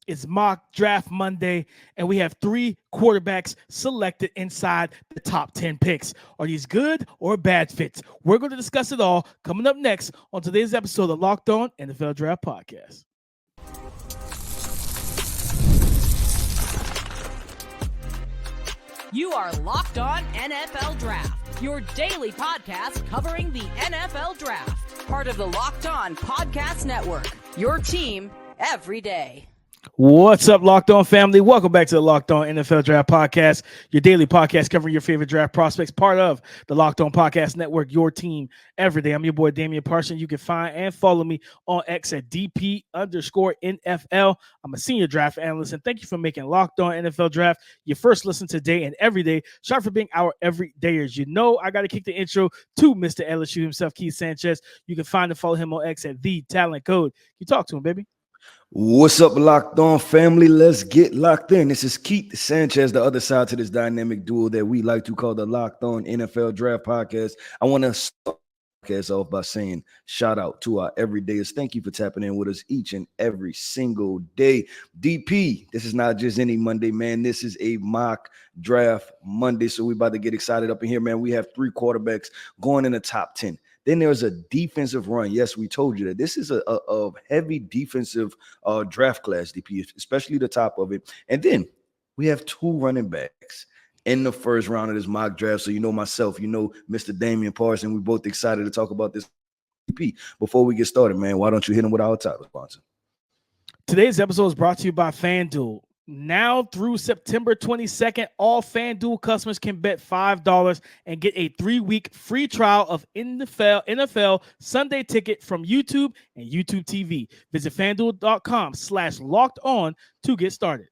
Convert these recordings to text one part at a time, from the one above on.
It's mock draft Monday, and we have 3 quarterbacks selected inside the top 10 picks. Are these good or bad fits? We're going to discuss it all coming up next on today's episode of Locked On NFL Draft Podcast. You are Locked On NFL Draft, your daily podcast covering the NFL Draft. Part of the Locked On Podcast Network, your team every day. What's up, Locked On family? Welcome back to the Locked On NFL Draft Podcast, your daily podcast covering your favorite draft prospects, part of the Locked On Podcast Network, your team every day. I'm your boy, Damian Parson. You can find and follow me on X at DP_NFL. I'm a senior draft analyst, and thank you for making Locked On NFL Draft your first listen today and every day. Shout out for being our everydayers. You know, I got to kick the intro to Mr. LSU himself, Keith Sanchez. You can find and follow him on X at The Talent Code. You talk to him, baby. What's up, Locked On family? Let's get locked in. This is Keith Sanchez, the other side to this dynamic duo that we like to call the Locked On NFL Draft Podcast. I want to start the podcast off by saying shout out to our everydayers. Thank you for tapping in with us each and every single day. DP, this is not just any Monday, man. This is a mock draft Monday, so we about to get excited up in here, man. We have 3 quarterbacks going in the top 10. Then there's a defensive run. Yes, we told you that this is a heavy defensive draft class, DP, especially the top of it. And then we have 2 running backs in the first round of this mock draft. So you know myself, you know Mr. Damian Parson. We're both excited to talk about this, DP. Before we get started, man, why don't you hit him with our title sponsor? Today's episode is brought to you by FanDuel. Now through September 22nd, all FanDuel customers can bet $5 and get a 3-week free trial of NFL Sunday Ticket from YouTube and YouTube TV. Visit FanDuel.com/locked-on to get started.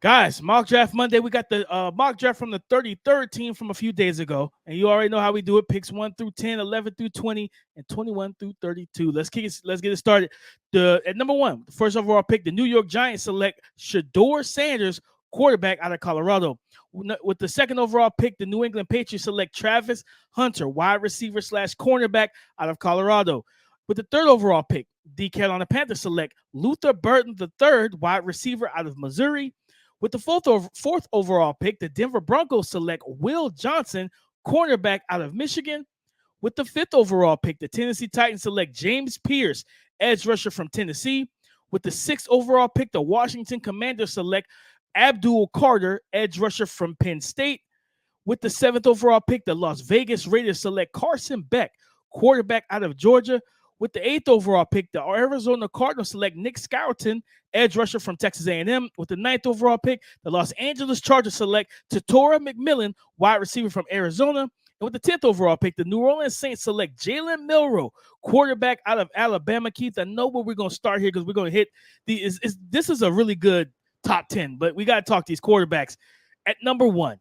Guys, mock draft Monday. We got the mock draft from the 33rd team from a few days ago. And you already know how we do it. Picks 1 through 10, 11 through 20, and 21 through 32. Let's get it started. At number 1, the first overall pick, the New York Giants select Shedeur Sanders, quarterback out of Colorado. With the second overall pick, the New England Patriots select Travis Hunter, wide receiver / cornerback out of Colorado. With the third overall pick, the Carolina Panthers select Luther Burton III, wide receiver out of Missouri. With the fourth overall pick, the Denver Broncos select Will Johnson, cornerback out of Michigan. With the 5th overall pick, the Tennessee Titans select James Pierce, edge rusher from Tennessee. With the 6th overall pick, the Washington Commanders select Abdul Carter, edge rusher from Penn State. With the 7th overall pick, the Las Vegas Raiders select Carson Beck, quarterback out of Georgia. With the 8th overall pick, the Arizona Cardinals select Nick Scouton, edge rusher from Texas A&M. With the 9th overall pick, the Los Angeles Chargers select Tatora McMillan, wide receiver from Arizona. And with the 10th overall pick, the New Orleans Saints select Jalen Milroe, quarterback out of Alabama. Keith, I know where we're going to start here because we're going to hit this is a really good top 10, but we got to talk these quarterbacks. At number 1,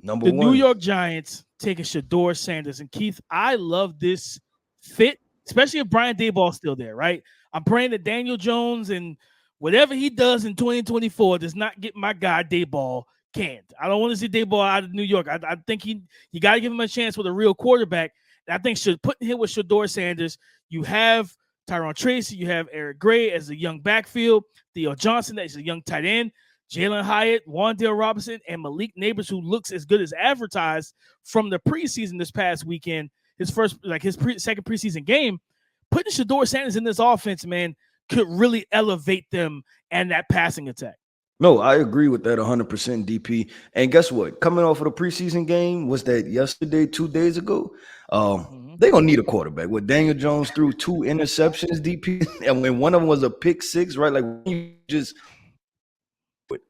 the New York Giants taking Shedeur Sanders. And Keith, I love this fit, especially if Brian Daboll's still there, right? I'm praying that Daniel Jones and whatever he does in 2024 does not get my guy Daboll canned. I don't want to see Daboll out of New York. I think you got to give him a chance with a real quarterback. And I think putting him with Shedeur Sanders, you have Tyrone Tracy, you have Eric Gray as a young backfield, Theo Johnson as a young tight end, Jalen Hyatt, Wan'Dale Robinson, and Malik Neighbors, who looks as good as advertised from the preseason this past weekend. His second preseason game, putting Shedeur Sanders in this offense, man, could really elevate them and that passing attack. No, I agree with that 100%, DP. And guess what? Coming off of the preseason game, was that yesterday, 2 days ago? They're going to need a quarterback. With Daniel Jones threw 2 interceptions, DP, and when one of them was a pick 6, right? Like, you just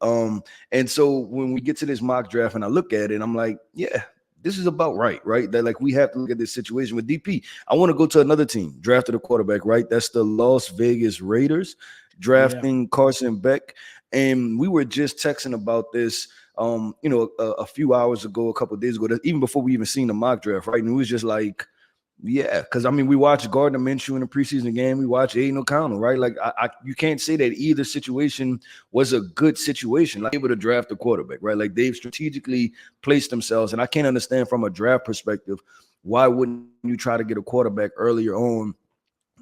and so when we get to this mock draft and I look at it, I'm like, yeah, this is about right? That like we have to look at this situation with DP. I want to go to another team, drafted a quarterback, right? That's the Las Vegas Raiders drafting Carson Beck. And we were just texting about this, a few hours ago, a couple of days ago, even before we even seen the mock draft, right? And it was just like, yeah, because I mean, we watched Gardner Minshew in the preseason game. We watched Aiden O'Connell, right? Like, you can't say that either situation was a good situation. Like, able to draft a quarterback, right? Like, they've strategically placed themselves, and I can't understand from a draft perspective why wouldn't you try to get a quarterback earlier on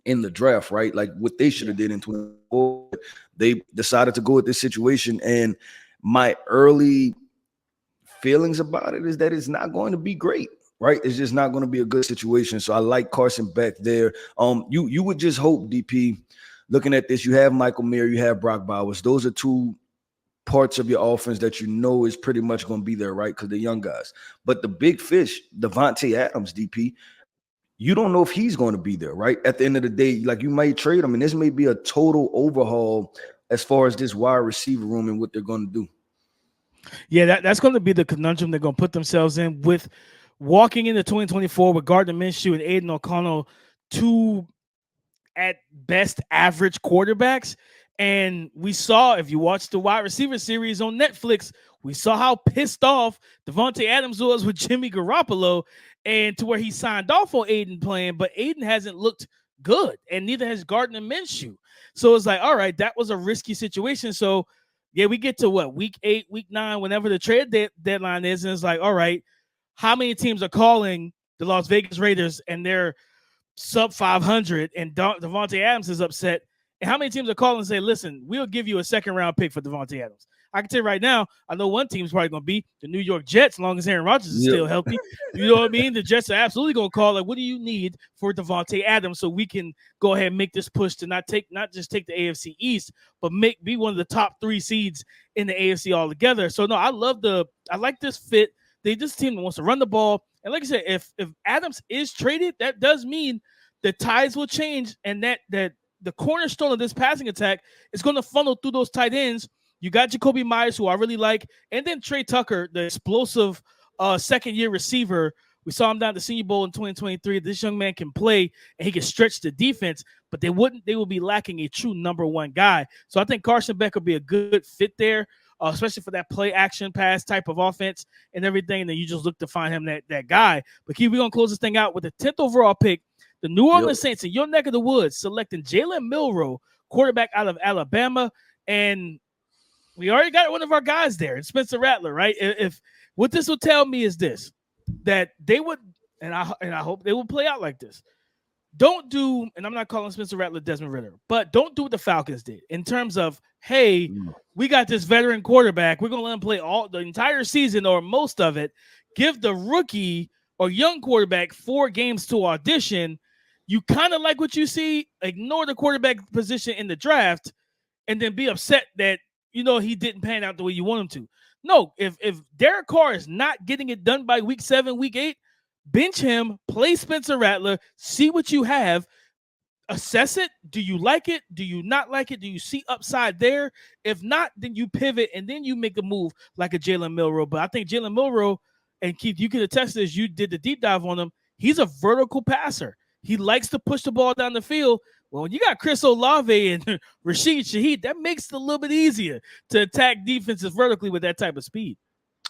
in the draft, right? Like what they should have did in 2024. They decided to go with this situation, and my early feelings about it is that it's not going to be great, right? It's just not going to be a good situation. So I like Carson Beck there. You would just hope, DP, looking at this, you have Michael Mayer, you have Brock Bowers. Those are two parts of your offense that you know is pretty much going to be there, right? Because they're young guys. But the big fish, Devontae Adams, DP, you don't know if he's going to be there, right? At the end of the day, like you might trade him, and this may be a total overhaul as far as this wide receiver room and what they're going to do. Yeah, that's going to be the conundrum they're going to put themselves in with walking into 2024 with Gardner Minshew and Aiden O'Connell, two at best average quarterbacks. And we saw, if you watch the wide receiver series on Netflix, we saw how pissed off Devontae Adams was with Jimmy Garoppolo, and to where he signed off on Aiden playing, but Aiden hasn't looked good, and neither has Gardner Minshew. So it's like, all right, that was a risky situation. So yeah, we get to week 8, week 9, whenever the trade deadline is, and it's like, all right, how many teams are calling the Las Vegas Raiders and they're sub 500 and Devontae Adams is upset? And how many teams are calling and say, listen, we'll give you a second-round pick for Devontae Adams? I can tell you right now, I know one team's probably going to be the New York Jets, as long as Aaron Rodgers is still healthy. You know what I mean? The Jets are absolutely going to call, like, what do you need for Devontae Adams so we can go ahead and make this push to not just take the AFC East, but be one of the top 3 seeds in the AFC altogether. So, no, I like this fit. This team wants to run the ball. And like I said, if Adams is traded, that does mean the tides will change, and that the cornerstone of this passing attack is going to funnel through those tight ends. You got Jacoby Myers, who I really like, and then Trey Tucker, the explosive second-year receiver. We saw him down at the Senior Bowl in 2023. This young man can play, and he can stretch the defense, but they will be lacking a true number 1 guy. So I think Carson Beck will be a good fit there, especially for that play action pass type of offense and everything. And then you just look to find him that guy. But we're going to close this thing out with the 10th overall pick. The New Orleans Saints in your neck of the woods selecting Jalen Milroe, quarterback out of Alabama. And we already got one of our guys there, and Spencer Rattler, right? If what this will tell me is this, that they would, and I hope they will play out like this. Don't do, and I'm not calling Spencer Rattler Desmond Ridder, but don't do what the Falcons did in terms of, hey, we got this veteran quarterback. We're going to let him play the entire season or most of it. Give the rookie or young quarterback 4 games to audition. You kind of like what you see, ignore the quarterback position in the draft, and then be upset that, he didn't pan out the way you want him to. No, if Derek Carr is not getting it done by week 7, week 8, bench him, play Spencer Rattler, see what you have, assess it. Do you like it? Do you not like it? Do you see upside there? If not, then you pivot, and then you make a move like a Jalen Milroe. But I think Jalen Milroe, and Keith, you can attest to this, you did the deep dive on him, he's a vertical passer. He likes to push the ball down the field. Well, when you got Chris Olave and Rashid Shaheed, that makes it a little bit easier to attack defenses vertically with that type of speed.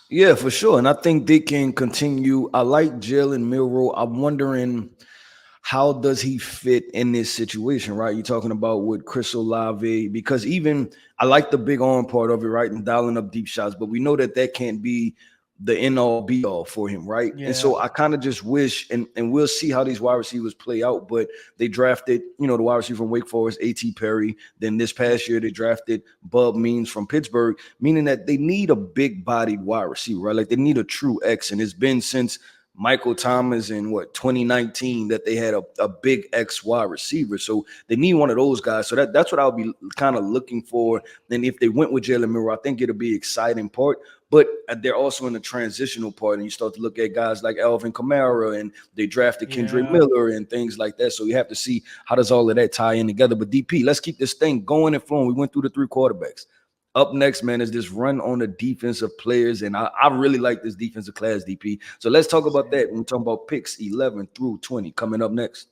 Yeah, for sure. And I think they can continue. I like Jalen Milroe. I'm wondering, how does he fit in this situation, right? You're talking about with Chris Olave, because even I like the big arm part of it, right? And dialing up deep shots, but we know that can't be the end-all be-all for him, right? Yeah. And so I kind of just wish, and we'll see how these wide receivers play out, but they drafted, the wide receiver from Wake Forest, A.T. Perry. Then this past year, they drafted Bub Means from Pittsburgh, meaning that they need a big-bodied wide receiver, right? Like they need a true X, and it's been since Michael Thomas in 2019 that they had a big X wide receiver. So they need one of those guys. So that's what I'll be kind of looking for. And if they went with Jalen Milroe, I think it'll be exciting part. But they're also in the transitional part, and you start to look at guys like Alvin Kamara, and they drafted Kendrick Miller and things like that. So you have to see how does all of that tie in together. But DP, let's keep this thing going and flowing. We went through the 3 quarterbacks. Up next, man, is this run on the defensive players, and I really like this defensive class, DP. So let's talk about that when we talk about picks 11 through 20 coming up next.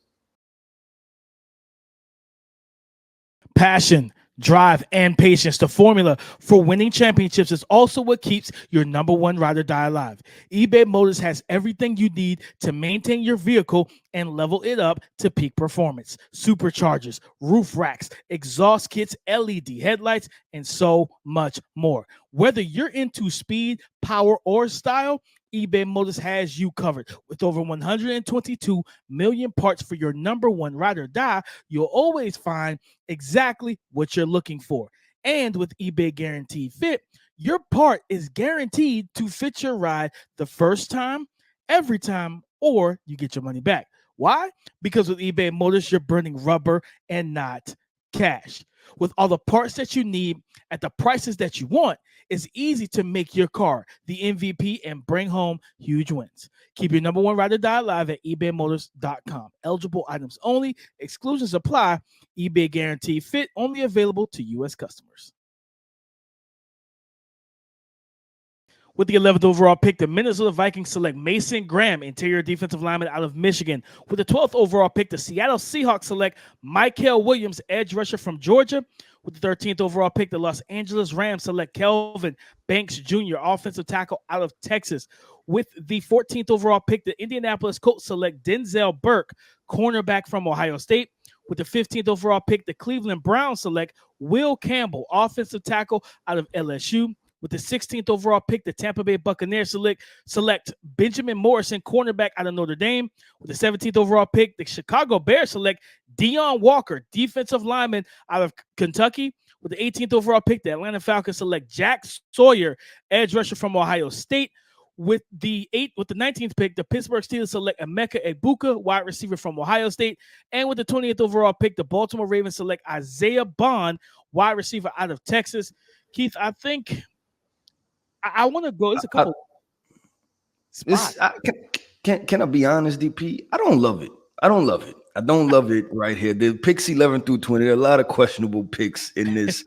Passion, drive, and patience. The formula for winning championships is also what keeps your number 1 ride or die alive. eBay Motors has everything you need to maintain your vehicle and level it up to peak performance. Superchargers, roof racks, exhaust kits, LED headlights, and so much more. Whether you're into speed, power, or style, eBay Motors has you covered. With over 122 million parts for your number one ride or die, you'll always find exactly what you're looking for. And with eBay Guaranteed Fit, your part is guaranteed to fit your ride the first time, every time, or you get your money back. Why? Because with eBay Motors, you're burning rubber and not cash. With all the parts that you need at the prices that you want, it's easy to make your car the MVP and bring home huge wins. Keep your number one ride or die alive at ebaymotors.com. Eligible items only. Exclusions apply. eBay Guarantee Fit only available to U.S. customers. With the 11th overall pick, the Minnesota Vikings select Mason Graham, interior defensive lineman out of Michigan. With the 12th overall pick, the Seattle Seahawks select Mykel Williams, edge rusher from Georgia. With the 13th overall pick, the Los Angeles Rams select Kelvin Banks Jr., offensive tackle out of Texas. With the 14th overall pick, the Indianapolis Colts select Denzel Burke, cornerback from Ohio State. With the 15th overall pick, the Cleveland Browns select Will Campbell, offensive tackle out of LSU. With the 16th overall pick, the Tampa Bay Buccaneers select Benjamin Morrison, cornerback out of Notre Dame. With the 17th overall pick, the Chicago Bears select Deion Walker, defensive lineman out of Kentucky. With the 18th overall pick, the Atlanta Falcons select Jack Sawyer, edge rusher from Ohio State. With the 19th pick, the Pittsburgh Steelers select Emeka Egbuka, wide receiver from Ohio State. And with the 20th overall pick, the Baltimore Ravens select Isaiah Bond, wide receiver out of Texas. Keith, I think I want to go. It's a couple spots. Can I be honest, DP? I don't love it. I don't love it right here. The picks 11 through 20. There are a lot of questionable picks in this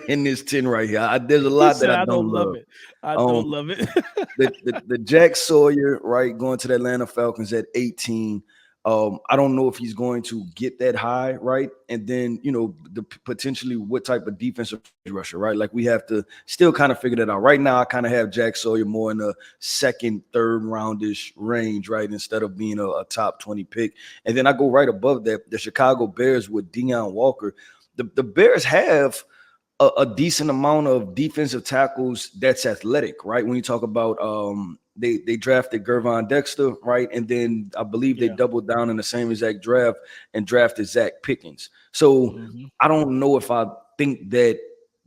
in this 10 right here. There's a lot that I don't love. I don't love it. the Jack Sawyer, right, going to the Atlanta Falcons at 18. I don't know if he's going to get that high, right? And then, potentially what type of defensive rusher, right? Like we have to still kind of figure that out. Right now, I kind of have Jack Sawyer more in a second, third roundish range, right? Instead of being a top 20 pick. And then I go right above that, the Chicago Bears with Deion Walker. The Bears have a decent amount of defensive tackles that's athletic, right? When you talk about they drafted Gervon Dexter, right? And then I believe they doubled down in the same exact draft and drafted Zach Pickens. So I don't know if I think that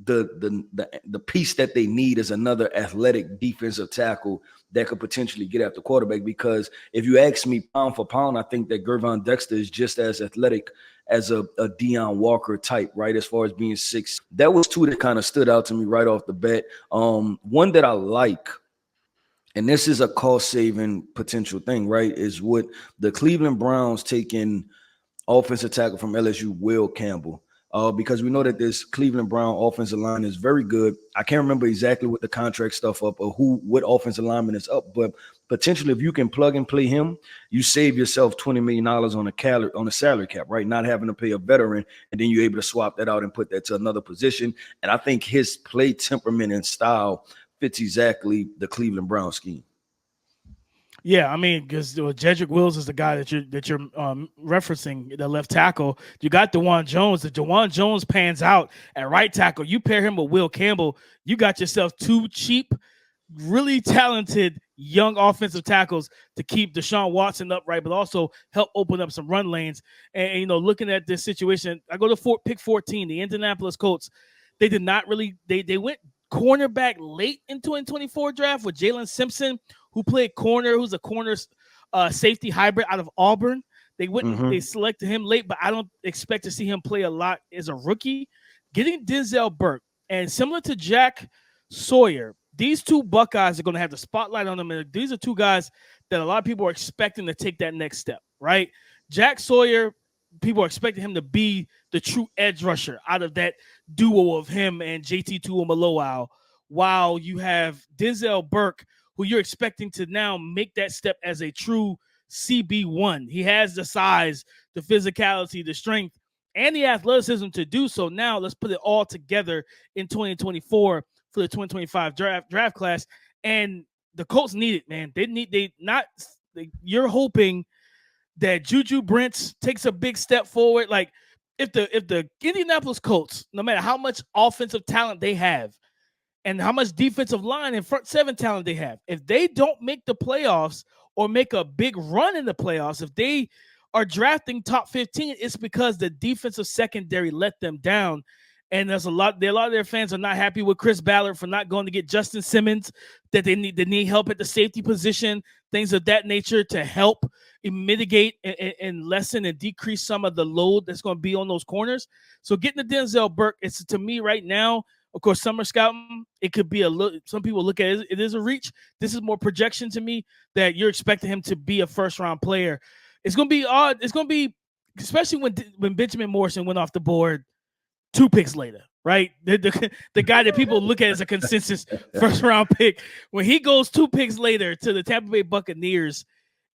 the piece that they need is another athletic defensive tackle that could potentially get after quarterback, because if you ask me pound for pound, I think that Gervon Dexter is just as athletic as a Deion Walker type, right? As far as being 6. That was two that kind of stood out to me right off the bat. One that I like, and this is a cost-saving potential thing, right, is what the Cleveland Browns taking offensive tackle from LSU, Will Campbell. Because we know that this Cleveland Brown offensive line is very good. I can't remember exactly what the contract stuff up or what offensive lineman is up, but potentially if you can plug and play him, you save yourself $20 million on a salary cap, right? Not having to pay a veteran, and then you're able to swap that out and put that to another position. And I think his play temperament and style fits exactly the Cleveland Brown scheme. Yeah, I mean, because Jedrick Wills is the guy that you're referencing, the left tackle. You got DeJuan Jones. If DeJuan Jones pans out at right tackle, you pair him with Will Campbell, you got yourself two cheap, really talented young offensive tackles to keep Deshaun Watson upright, but also help open up some run lanes. And looking at this situation, I go to pick 14, the Indianapolis Colts. They did not really – they went cornerback late in 2024 draft with Jalen Simpson, who played corner, who's a corner safety hybrid out of Auburn. They selected him late, but I don't expect to see him play a lot as a rookie. Getting Denzel Burke, and similar to Jack Sawyer, these two Buckeyes are going to have the spotlight on them. And these are two guys that a lot of people are expecting to take that next step, right? Jack Sawyer, people are expecting him to be the true edge rusher out of that duo of him and JT Tuimoloau, while you have Denzel Burke, who you're expecting to now make that step as a true CB1. He has the size, the physicality, the strength, and the athleticism to do so. Now let's put it all together in 2024 for the 2025 draft class. And the Colts need it, man. You're hoping that Juju Brents takes a big step forward. Like if the Indianapolis Colts, no matter how much offensive talent they have, and how much defensive line and front seven talent they have. If they don't make the playoffs or make a big run in the playoffs, if they are drafting top 15, it's because the defensive secondary let them down. And there's a lot of their fans are not happy with Chris Ballard for not going to get Justin Simmons, that they need help at the safety position, things of that nature to help mitigate and lessen and decrease some of the load that's going to be on those corners. So getting the Denzel Burke, it's to me right now, of course, summer scouting, it could be a little, some people look at it is a reach. This is more projection to me that you're expecting him to be a first-round player. It's going to be odd. It's going to be, especially when Benjamin Morrison went off the board 2 picks later, right? The guy that people look at as a consensus first-round pick. When he goes 2 picks later to the Tampa Bay Buccaneers,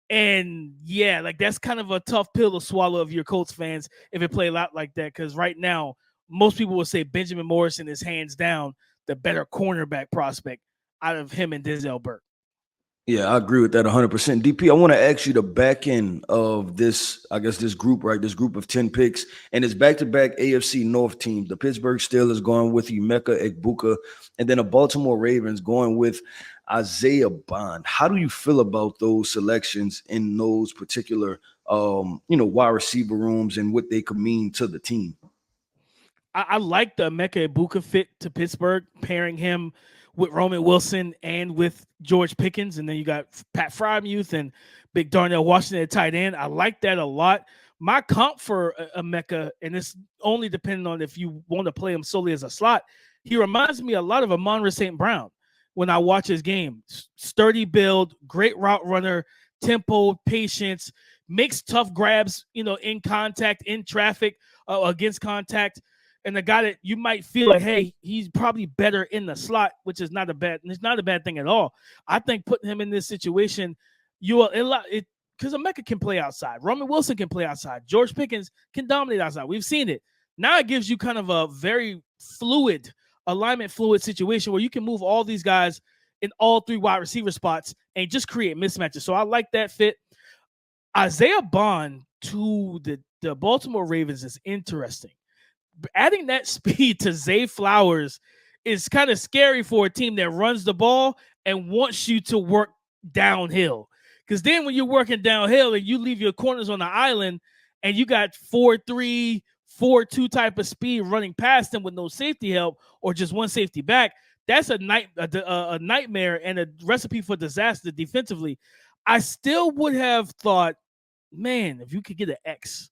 and yeah, like that's kind of a tough pill to swallow if you're Colts fans if it played out like that, because right now, most people will say Benjamin Morrison is hands down the better cornerback prospect out of him and Denzel Burke. Yeah, I agree with that 100%. DP, I want to ask you the back end of this, I guess this group, right? This group of 10 picks, and it's back-to-back AFC North teams. The Pittsburgh Steelers going with Emeka Egbuka, and then the Baltimore Ravens going with Isaiah Bond. How do you feel about those selections in those particular, wide receiver rooms and what they could mean to the team? I like the Emeka Egbuka fit to Pittsburgh, pairing him with Roman Wilson and with George Pickens. And then you got Pat Freiermuth and Big Darnell Washington at tight end. I like that a lot. My comp for Emeka, and it's only depending on if you want to play him solely as a slot, he reminds me a lot of Amon-Ra St. Brown when I watch his game. Sturdy build, great route runner, tempo, patience, makes tough grabs, in contact, in traffic, against contact. And the guy that you might feel like, hey, he's probably better in the slot, which is not a bad thing at all. I think putting him in this situation, because Emeka can play outside. Roman Wilson can play outside. George Pickens can dominate outside. We've seen it. Now it gives you kind of a very alignment fluid situation where you can move all these guys in all 3 wide receiver spots and just create mismatches. So I like that fit. Isaiah Bond to the Baltimore Ravens is interesting. Adding that speed to Zay Flowers is kind of scary for a team that runs the ball and wants you to work downhill. Because then when you're working downhill and you leave your corners on the island and you got 4-3, 4-2 type of speed running past them with no safety help or just one safety back, that's a nightmare and a recipe for disaster defensively. I still would have thought, man, if you could get an X,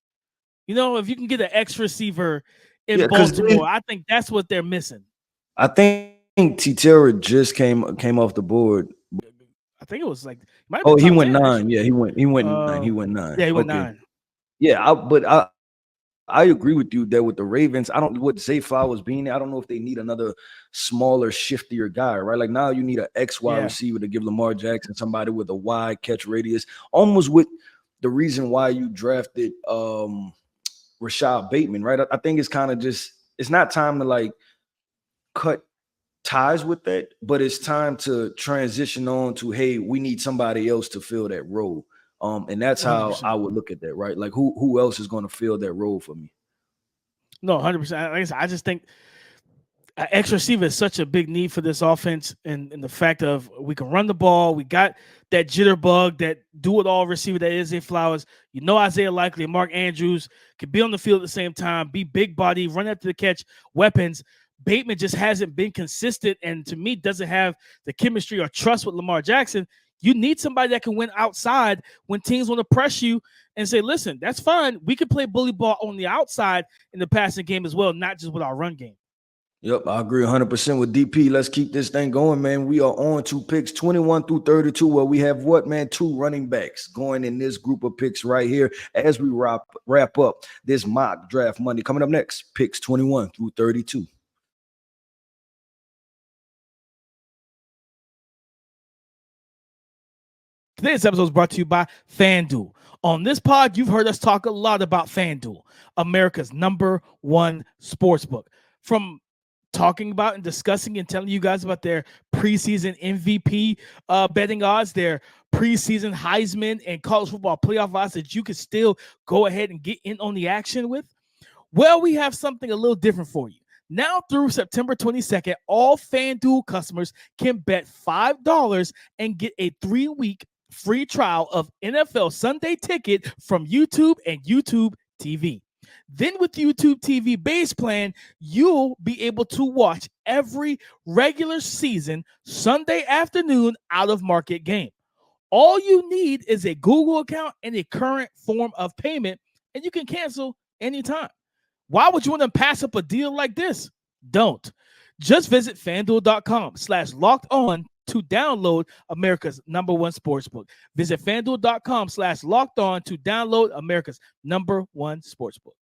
if you can get an X receiver in Baltimore, I think that's what they're missing. I think T-Terra just came off the board. I think it was like he went 9. Yeah, he went 9. He went 9. Yeah, he went 9. Yeah, I agree with you there with the Ravens. I don't what Zay Flowers being there. I don't know if they need another smaller, shiftier guy, right? Like now you need an X wide receiver to give Lamar Jackson somebody with a wide catch radius, almost with the reason why you drafted Rashad Bateman, right? I think it's kind of just, it's not time to like cut ties with that, but it's time to transition on to, hey, we need somebody else to fill that role. And that's how 100%. I would look at that, right? Like who else is going to fill that role for me? No, 100%. Like I said, I just think an X receiver is such a big need for this offense, and the fact of we can run the ball, we got that jitterbug, that do-it-all receiver that is Zay Flowers. Isaiah Likely and Mark Andrews can be on the field at the same time, be big body, run after the catch, weapons. Bateman just hasn't been consistent, and to me doesn't have the chemistry or trust with Lamar Jackson. You need somebody that can win outside when teams want to press you and say, listen, that's fine. We can play bully ball on the outside in the passing game as well, not just with our run game. Yep, I agree 100% with DP. Let's keep this thing going, man. We are on to picks 21 through 32, where we have 2 running backs going in this group of picks right here as we wrap up this mock draft Monday. Coming up next, picks 21 through 32. Today's episode is brought to you by FanDuel. On this pod, you've heard us talk a lot about FanDuel, America's #1 sportsbook. From talking about and discussing and telling you guys about their preseason MVP betting odds, their preseason Heisman and college football playoff odds that you can still go ahead and get in on the action with. Well, we have something a little different for you. Now through September 22nd, all FanDuel customers can bet $5 and get a 3-week free trial of NFL Sunday Ticket from YouTube and YouTube TV. Then with YouTube TV base plan, you'll be able to watch every regular season Sunday afternoon out of market game. All you need is a Google account and a current form of payment, and you can cancel anytime. Why would you want to pass up a deal like this? Don't. Just visit FanDuel.com/locked-on to download America's #1 sportsbook. Visit FanDuel.com/locked-on to download America's #1 sportsbook.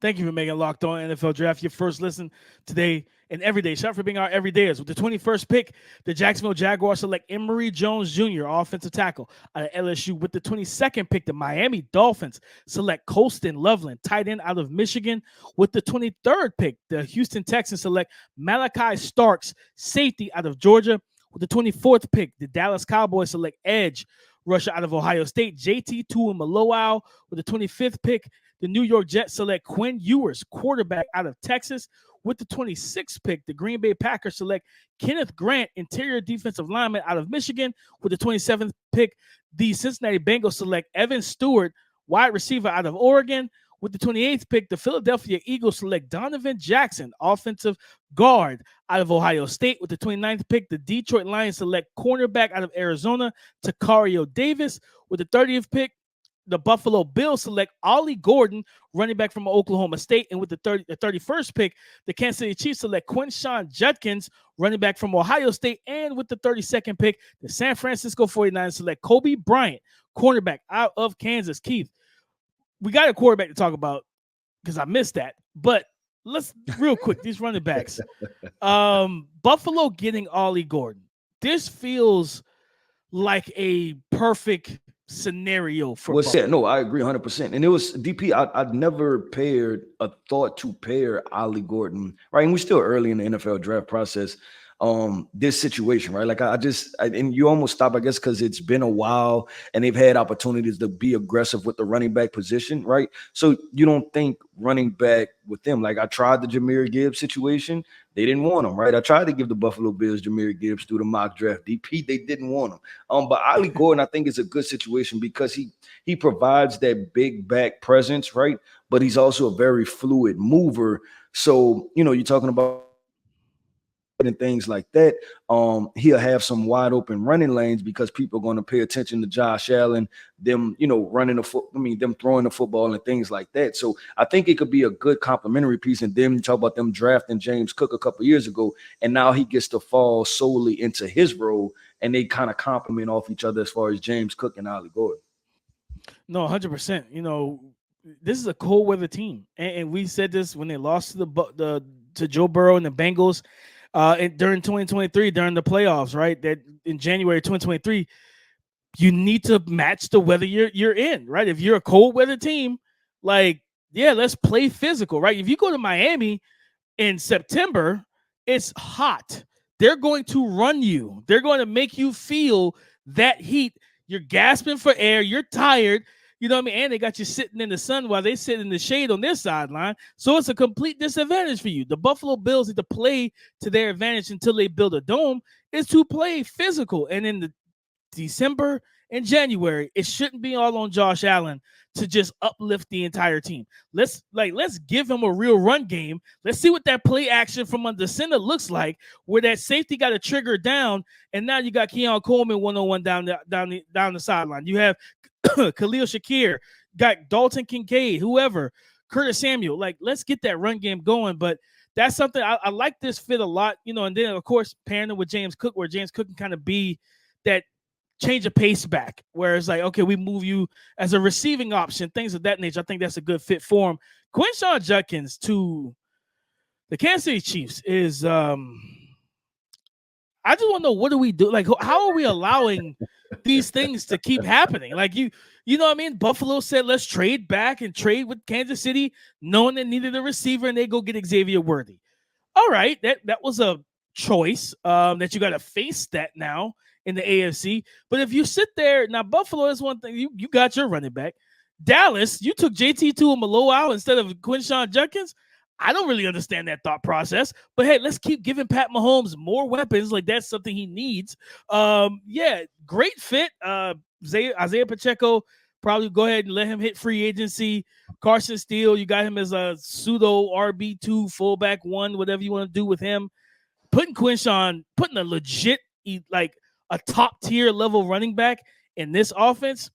Thank you for making Locked On NFL Draft your first listen today and every day. Shout out for being our everydayers. With the 21st pick, the Jacksonville Jaguars select Emory Jones Jr., offensive tackle out of LSU. With the 22nd pick, the Miami Dolphins select Colston Loveland, tight end out of Michigan. With the 23rd pick, the Houston Texans select Malachi Starks, safety out of Georgia. With the 24th pick, the Dallas Cowboys select edge rusher out of Ohio State, JT Tuimoloau. With the 25th pick, the New York Jets select Quinn Ewers, quarterback out of Texas. With the 26th pick, the Green Bay Packers select Kenneth Grant, interior defensive lineman out of Michigan. With the 27th pick, the Cincinnati Bengals select Evan Stewart, wide receiver out of Oregon. With the 28th pick, the Philadelphia Eagles select Donovan Jackson, offensive guard out of Ohio State. With the 29th pick, the Detroit Lions select cornerback out of Arizona, Takario Davis. With the 30th pick, the Buffalo Bills select Ollie Gordon, running back from Oklahoma State. And with the 31st pick, the Kansas City Chiefs select Quinshon Judkins, running back from Ohio State. And with the 32nd pick, the San Francisco 49ers select Kobe Bryant, cornerback out of Kansas. Keith, we got a quarterback to talk about because I missed that. But let's real quick, these running backs. Buffalo getting Ollie Gordon. This feels like a perfect scenario for Well, yeah, no, I agree 100%. And it was DP. I'd never paired a thought to pair Ollie Gordon, right? And we're still early in the NFL draft process. This situation, right? Like and you almost stop, I guess, because it's been a while and they've had opportunities to be aggressive with the running back position, right? So you don't think running back with them. Like I tried the Jahmyr Gibbs situation. They didn't want him, right? I tried to give the Buffalo Bills Jahmyr Gibbs through the mock draft. DP, they didn't want him. But Ollie Gordon, I think, is a good situation because he provides that big back presence, right? But he's also a very fluid mover. So, you're talking about and things like that. He'll have some wide open running lanes because people are going to pay attention to Josh Allen, them, running them throwing the football and things like that. So I think it could be a good complementary piece. And then you talk about them drafting James Cook a couple years ago, and now he gets to fall solely into his role, and they kind of complement off each other as far as James Cook and Ollie Gordon. No, 100%. This is a cold weather team, and we said this when they lost to Joe Burrow and the Bengals. During 2023, during the playoffs, right? That in January 2023, you need to match the weather you're in, right? If you're a cold weather team, let's play physical, right? If you go to Miami in September, it's hot. They're going to run you. They're going to make you feel that heat. You're gasping for air. You're tired. You know what I mean? And they got you sitting in the sun while they sit in the shade on their sideline. So it's a complete disadvantage for you. The Buffalo Bills need to play to their advantage until they build a dome, is to play physical. And in the December and January, it shouldn't be all on Josh Allen to just uplift the entire team. Let's give him a real run game. Let's see what that play action from under center looks like, where that safety got a trigger down, and now you got Keon Coleman 1-on-1 down the sideline. You have Khalil Shakir, got Dalton Kincaid, whoever, Curtis Samuel. Let's get that run game going. But that's something I like this fit a lot, and then of course pairing it with James Cook, where James Cook can kind of be that change of pace back, where it's like, okay, we move you as a receiving option, things of that nature. I think that's a good fit for him. Quinshon Judkins to the Kansas City Chiefs is I just want to know, what do we do? How are we allowing these things to keep happening? You know what I mean? Buffalo said, let's trade back and trade with Kansas City, knowing they needed a receiver, and they go get Xavier Worthy. All right, that was a choice that you got to face that now in the AFC. But if you sit there, now Buffalo is one thing. You got your running back. Dallas, you took JT to Malowau instead of Quinshon Judkins. I don't really understand that thought process, but hey, let's keep giving Pat Mahomes more weapons. Like that's something he needs. Yeah, great fit. Isaiah Pacheco, probably go ahead and let him hit free agency. Carson Steele, you got him as a pseudo RB2 fullback 1, whatever you want to do with him. Putting a legit, like a top tier level running back in this offense.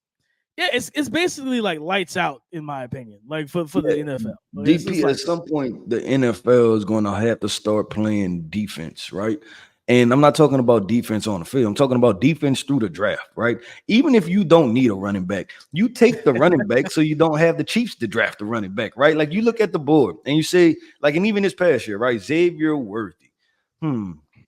Yeah, it's basically like lights out, in my opinion, like for the NFL. DP, at some point, the NFL is going to have to start playing defense, right? And I'm not talking about defense on the field. I'm talking about defense through the draft, right? Even if you don't need a running back, you take the running back so you don't have the Chiefs to draft the running back, right? Like you look at the board and you say, like, and even this past year, right? Xavier Worthy.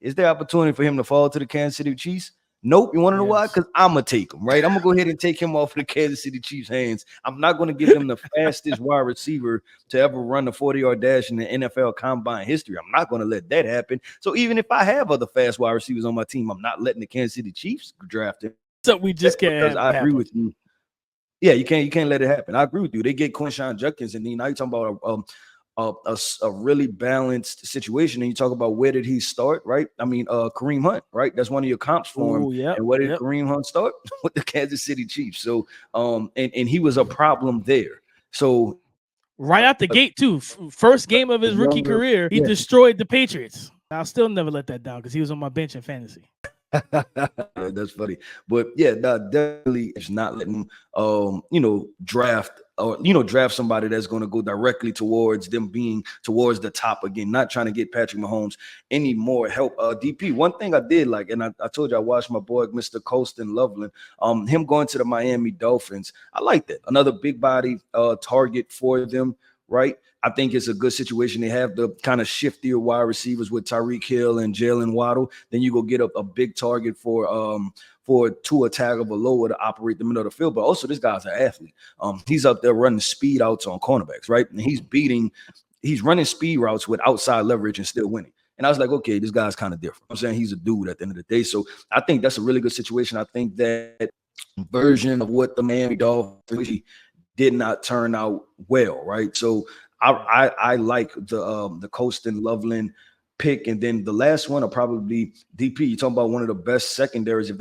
Is there opportunity for him to fall to the Kansas City Chiefs? Nope. You want to know why? Because I'm going to take him, right? I'm going to go ahead and take him off of the Kansas City Chiefs' hands. I'm not going to give him the fastest wide receiver to ever run the 40-yard dash in the NFL combine history. I'm not going to let that happen. So even if I have other fast wide receivers on my team, I'm not letting the Kansas City Chiefs draft him. So we just can't. Because I agree with you. Yeah, you can't let it happen. I agree with you. They get Quinshon Judkins, and then now you're talking about a really balanced situation, and you talk about where did he start, right? I mean, Kareem Hunt, right? That's one of your comps for him. And where did Kareem Hunt start? With the Kansas City Chiefs. So, and he was a problem there. So, right out the gate too. First game of his rookie career, he destroyed the Patriots. I'll still never let that down because he was on my bench in fantasy. That's funny, but yeah, definitely it's not letting draft draft somebody that's going to go directly towards them being towards the top again, not trying to get Patrick Mahomes any more help. DP, one thing I did like, and I told you I watched my boy Mr. Colston Loveland, him going to the Miami Dolphins. I like that, another big body target for them, right? I think it's a good situation. They have the kind of shiftier wide receivers with Tyreek Hill and Jalen Waddle. Then you go get a big target for Tua Tagovailoa to operate the middle of the field. But also this guy's an athlete. He's up there running speed outs on cornerbacks, right? And he's running speed routes with outside leverage and still winning. And I was like, okay, this guy's kind of different. I'm saying he's a dude at the end of the day. So I think that's a really good situation. I think that version of what the Miami Dolphins did not turn out well, right? So I like the Colston Loveland pick, and then the last one will probably be DP. You're talking about one of the best secondaries. If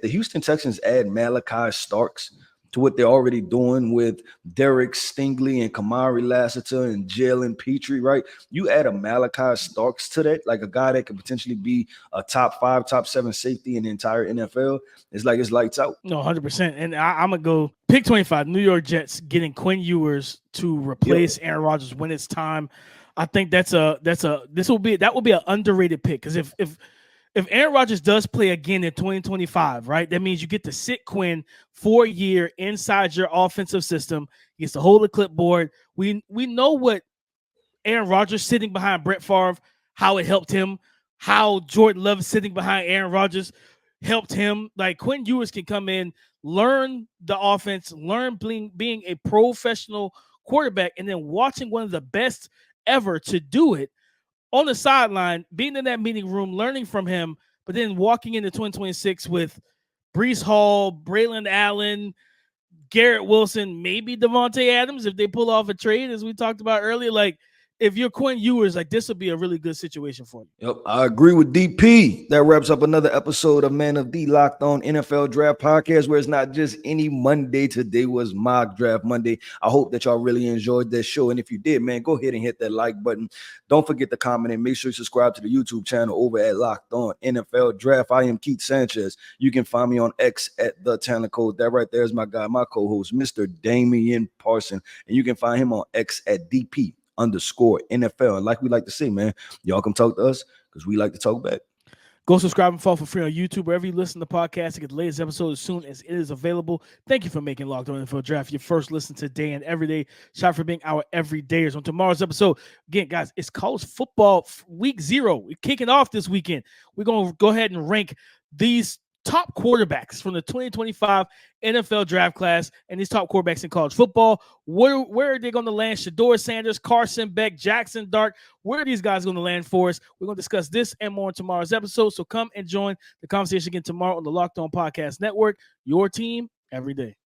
the Houston Texans add Malachi Starks to what they're already doing with Derek Stingley and Kamari Lassiter and Jalen Petrie, right? You add a Malachi Starks to that, like a guy that could potentially be a top 5, top 7 safety in the entire NFL. It's like it's lights out. No, 100%. And I'm gonna go pick 25. New York Jets getting Quinn Ewers to replace Aaron Rodgers when it's time. I think that will be an underrated pick, because if Aaron Rodgers does play again in 2025, right, that means you get to sit Quinn for a year inside your offensive system. He gets to hold the clipboard. We know what Aaron Rodgers sitting behind Brett Favre, how it helped him, how Jordan Love sitting behind Aaron Rodgers helped him. Like, Quinn Ewers can come in, learn the offense, learn being a professional quarterback, and then watching one of the best ever to do it on the sideline, being in that meeting room, learning from him, but then walking into 2026 with Breece Hall, Braylon Allen, Garrett Wilson, maybe Devontae Adams if they pull off a trade, as we talked about earlier. Like, if you're Quinn Ewers, like, this would be a really good situation for you. Yep, I agree with DP. That wraps up another episode of Man of the Locked On NFL Draft Podcast, where it's not just any Monday. Today was Mock Draft Monday. I hope that y'all really enjoyed that show. And if you did, man, go ahead and hit that like button. Don't forget to comment and make sure you subscribe to the YouTube channel over at Locked On NFL Draft. I am Keith Sanchez. You can find me on X at The Talent Code. That right there is my guy, my co-host, Mr. Damian Parson. And you can find him on X at DP_NFL. And like we like to say, man, y'all come talk to us because we like to talk back. Go subscribe and follow for free on YouTube, wherever you listen to podcasts, to get the latest episode as soon as it is available. Thank you for making Locked On NFL Draft your first listen today and every day. Shout out for being our everydayers. On tomorrow's episode, again, guys, it's college football week 0. We're kicking off this weekend. We're going to go ahead and rank these top quarterbacks from the 2025 NFL draft class, and these top quarterbacks in college football. Where are they going to land? Shedeur Sanders, Carson Beck, Jackson Dart. Where are these guys going to land for us? We're going to discuss this and more in tomorrow's episode. So come and join the conversation again tomorrow on the Locked On Podcast Network. Your team every day.